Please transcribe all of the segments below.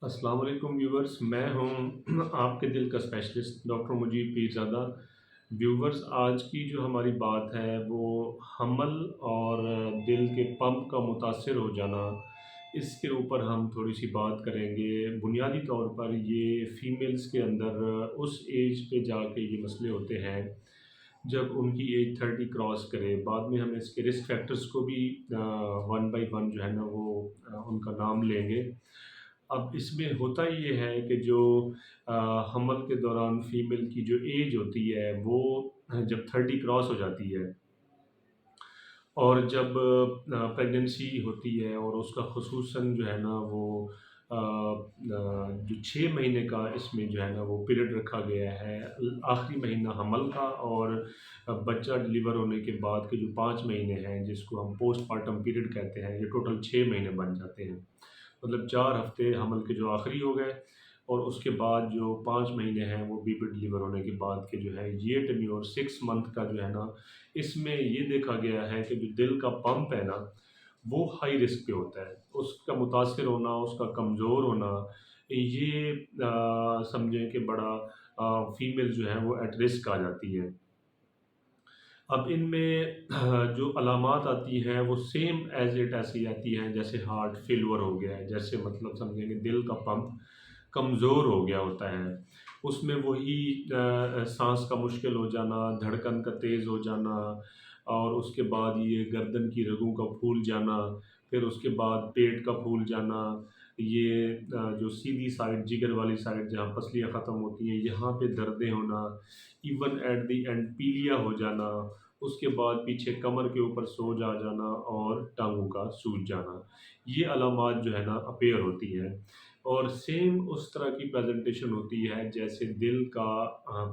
السلام علیکم ویورز، میں ہوں آپ کے دل کا specialist doctor Mujeeb Pirzada. Viewers, آج کی جو ہماری بات ہے وہ حمل اور دل کے پمپ کا متاثر ہو جانا، اس کے اوپر ہم تھوڑی سی بات کریں گے۔ بنیادی طور پر یہ فیمیلز کے اندر اس ایج پہ جا کے یہ مسئلے ہوتے ہیں جب ان کی ایج 30 کراس کرے۔ بعد میں ہم اس کے رسک فیکٹرز کو بھی ون بائی ون جو ہے نا وہ ان کا نام لیں گے۔ اب اس میں ہوتا یہ ہے کہ جو حمل کے دوران فیمیل کی جو ایج ہوتی ہے وہ جب 30 کراس ہو جاتی ہے، اور جب پریگننسی ہوتی ہے اور اس کا خصوصاً جو ہے نا وہ جو 6 مہینے کا اس میں جو ہے نا وہ پیریڈ رکھا گیا ہے، آخری مہینہ حمل کا اور بچہ ڈلیور ہونے کے بعد کے جو 5 مہینے ہیں جس کو ہم پوسٹ پارٹم پیریڈ کہتے ہیں، یہ ٹوٹل 6 مہینے بن جاتے ہیں۔ مطلب 4 ہفتے حمل کے جو آخری ہو گئے، اور اس کے بعد جو 5 مہینے ہیں وہ بی ڈلیور ہونے کے بعد کے جو ہے یہ ٹینیور 6 منتھ کا جو ہے نا، اس میں یہ دیکھا گیا ہے کہ جو دل کا پمپ ہے نا وہ ہائی رسک پہ ہوتا ہے، اس کا متاثر ہونا، اس کا کمزور ہونا، یہ سمجھیں کہ بڑا فیمیل جو ہے وہ ایٹ رسک آ جاتی ہے۔ اب ان میں جو علامات آتی ہیں وہ سیم ایز اٹ ایسی آتی ہیں جیسے ہارٹ فیلور ہو گیا ہے، جیسے مطلب سمجھیں کہ دل کا پمپ کمزور ہو گیا ہوتا ہے، اس میں وہی سانس کا مشکل ہو جانا، دھڑکن کا تیز ہو جانا، اور اس کے بعد یہ گردن کی رگوں کا پھول جانا، پھر اس کے بعد پیٹ کا پھول جانا، یہ جو سیدھی سائڈ جگر والی سائڈ جہاں پسلیاں ختم ہوتی ہیں یہاں پہ دردیں ہونا، ایون ایٹ دی اینڈ پیلیا ہو جانا، اس کے بعد پیچھے کمر کے اوپر سوج آ جانا اور ٹانگوں کا سوج جانا، یہ علامات جو ہے نا اپیئر ہوتی ہیں۔ اور سیم اس طرح کی پریزنٹیشن ہوتی ہے جیسے دل کا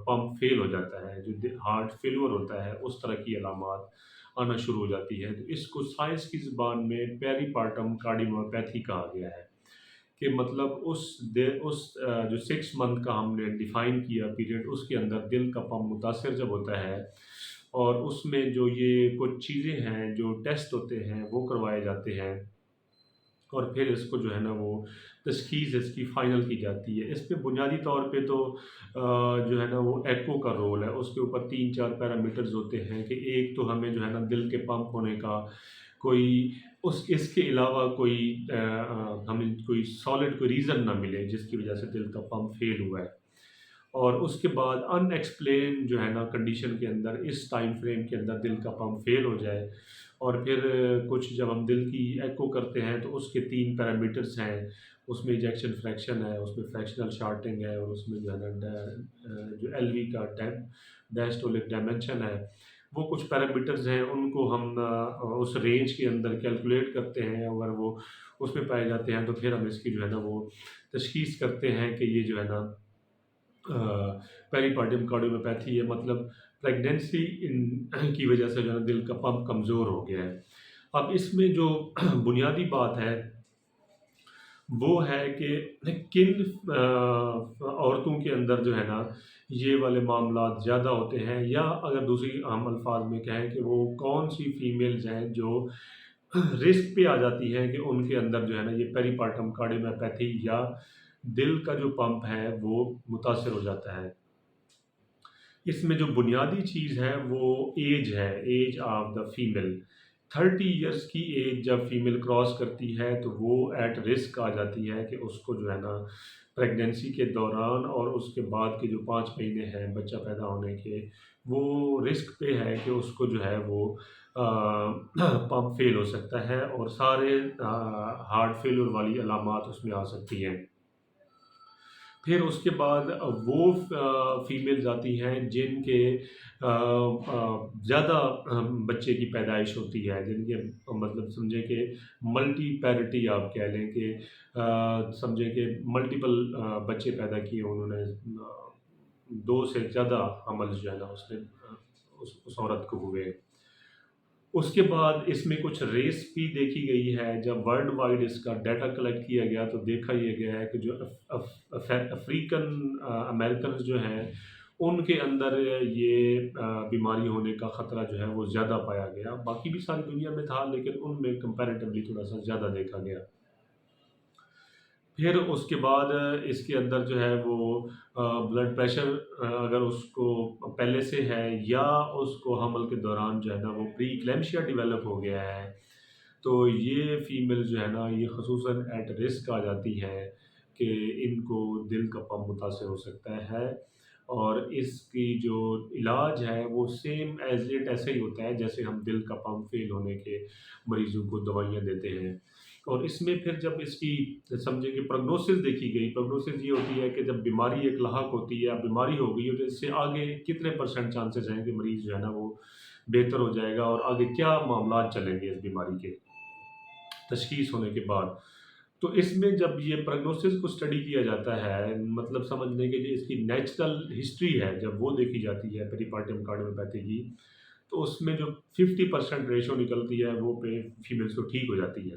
پمپ فیل ہو جاتا ہے، جو ہارٹ فیلور ہوتا ہے اس طرح کی علامات آنا شروع ہو جاتی ہے۔ تو اس کو سائنس کی زبان میں پیری پارٹم کارڈیوموپیتھی کہا گیا ہے، کہ مطلب جو 6 منتھ کا ہم نے ڈیفائن کیا پیریڈ، اس کے اندر دل کا پمپ متاثر جب ہوتا ہے، اور اس میں جو یہ کچھ چیزیں ہیں جو ٹیسٹ ہوتے ہیں وہ کروائے جاتے ہیں، اور پھر اس کو جو ہے نا وہ تشخیص اس کی فائنل کی جاتی ہے۔ اس پہ بنیادی طور پہ تو جو ہے نا وہ ایکو کا رول ہے، اس کے اوپر 3-4 پیرامیٹرز ہوتے ہیں کہ ایک تو ہمیں جو ہے نا دل کے پمپ ہونے کا کوئی اس کے علاوہ کوئی ہمیں کوئی سالڈ کوئی ریزن نہ ملے جس کی وجہ سے دل کا پمپ فیل ہوا ہے، اور اس کے بعد ان ایکسپلین جو ہے نا کنڈیشن کے اندر اس ٹائم فریم کے اندر دل کا پمپ فیل ہو جائے، اور پھر کچھ جب ہم دل کی ایکو کرتے ہیں تو اس کے 3 پیرامیٹرز ہیں، اس میں ایجیکشن فریکشن ہے، اس میں فریکشنل شارٹنگ ہے، اور اس میں جو ہے نا جو ایل وی کا ڈائسٹولک ڈائمینشن ہے، وہ کچھ پیرامیٹرز ہیں، ان کو ہم اس رینج کے اندر کیلکولیٹ کرتے ہیں، اگر وہ اس میں پائے جاتے ہیں تو پھر ہم اس کی جو ہے نا وہ تشخیص کرتے ہیں کہ یہ جو ہے نا پیری پارٹم کارڈیوموپیتھی ہے، مطلب پریگنینسی کی وجہ سے جو ہے دل کا پمپ کمزور ہو گیا ہے۔ اب اس میں جو بنیادی بات ہے وہ ہے کہ کن عورتوں کے اندر جو ہے نا یہ والے معاملات زیادہ ہوتے ہیں، یا اگر دوسری عام الفاظ میں کہیں کہ وہ کون سی فیمیلز ہیں جو رسک پہ آ جاتی ہیں کہ ان کے اندر جو ہے نا یہ پیری پارٹم کارڈیوموپیتھی یا دل کا جو پمپ ہے وہ متاثر ہو جاتا ہے۔ اس میں جو بنیادی چیز ہے وہ ایج ہے، age of the female. 30 years کی ایج جب فیمیل کراس کرتی ہے تو وہ ایٹ رسک آ جاتی ہے کہ اس کو جو ہے نا پریگنینسی کے دوران اور اس کے بعد کے جو 5 مہینے ہیں بچہ پیدا ہونے کے، وہ رسک پہ ہے کہ اس کو جو ہے وہ پمپ فیل ہو سکتا ہے، اور سارے ہارٹ فیلور والی علامات اس میں آ سکتی ہیں۔ پھر اس کے بعد وہ فیمیلز آتی ہیں جن کے زیادہ بچے کی پیدائش ہوتی ہے، جن کے مطلب سمجھیں کہ ملٹی پیرٹی آپ کہہ لیں کہ سمجھیں کہ ملٹیپل بچے پیدا کیے انہوں نے، 2 سے زیادہ حمل جو ہے نا اس نے اس عورت کو ہوئے۔ اس کے بعد اس میں کچھ ریس بھی دیکھی گئی ہے، جب ورلڈ وائڈ اس کا ڈیٹا کلیکٹ کیا گیا تو دیکھا یہ گیا ہے کہ جو افریقن امریکنز جو ہیں ان کے اندر یہ بیماری ہونے کا خطرہ جو ہے وہ زیادہ پایا گیا، باقی بھی ساری دنیا میں تھا لیکن ان میں کمپیریٹیولی تھوڑا سا زیادہ دیکھا گیا۔ پھر اس کے بعد اس کے اندر جو ہے وہ بلڈ پریشر اگر اس کو پہلے سے ہے یا اس کو حمل کے دوران جو ہے نا وہ پری ایکلیمشیا ڈیولپ ہو گیا ہے، تو یہ فیمیل جو ہے نا یہ خصوصاً ایٹ رسک آ جاتی ہے کہ ان کو دل کا پمپ متاثر ہو سکتا ہے، اور اس کی جو علاج ہے وہ سیم ایز اٹ ایسے ہی ہوتا ہے جیسے ہم دل کا پمپ فیل ہونے کے مریضوں کو دوائیاں دیتے ہیں۔ اور اس میں پھر جب اس کی سمجھیں کہ پروگنوسس دیکھی گئی، پروگنوسس یہ ہوتی ہے کہ جب بیماری ایک لاحق ہوتی ہے یا بیماری ہو گئی ہے تو اس سے آگے کتنے پرسنٹ چانسز ہیں کہ مریض جو ہے نا وہ بہتر ہو جائے گا، اور آگے کیا معاملات چلیں گے اس بیماری کے تشخیص ہونے کے بعد۔ تو اس میں جب یہ پروگنوسس کو اسٹڈی کیا جاتا ہے، مطلب سمجھنے کہ جو اس کی نیچرل ہسٹری ہے جب وہ دیکھی جاتی ہے پیری پارٹم کارڈیوپیتھی کی، تو اس میں جو 50% ریشو نکلتی ہے وہ پہ فیمیلز کو ٹھیک ہو جاتی ہے،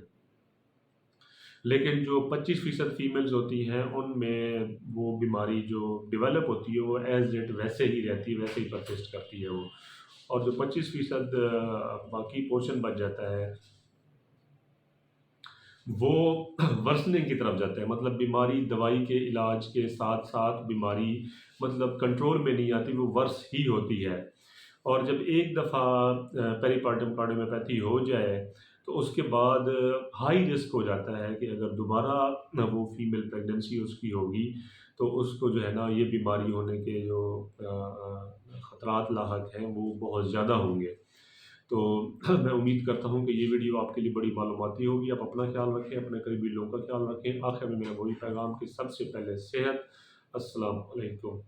لیکن جو 25% فیمیلز ہوتی ہیں ان میں وہ بیماری جو ڈیولپ ہوتی ہے وہ ایز اٹ ویسے ہی رہتی ہے، ویسے ہی پرسسٹ کرتی ہے وہ، اور جو 25% باقی پورشن بچ جاتا ہے وہ ورسننگ کی طرف جاتا ہے، مطلب بیماری دوائی کے علاج کے ساتھ ساتھ بیماری مطلب کنٹرول میں نہیں آتی، وہ ورس ہی ہوتی ہے۔ اور جب ایک دفعہ پیری پارٹم کارڈیومیوپیتھی ہو جائے تو اس کے بعد ہائی رسک ہو جاتا ہے کہ اگر دوبارہ وہ فیمیل پریگننسی اس کی ہوگی تو اس کو جو ہے نا یہ بیماری ہونے کے جو خطرات لاحق ہیں وہ بہت زیادہ ہوں گے۔ تو میں امید کرتا ہوں کہ یہ ویڈیو آپ کے لیے بڑی معلوماتی ہوگی۔ آپ اپنا خیال رکھیں، اپنے قریبی لوگوں کا خیال رکھیں۔ آخر میں میرا وہی پیغام کہ سب سے پہلے صحت۔ السلام علیکم۔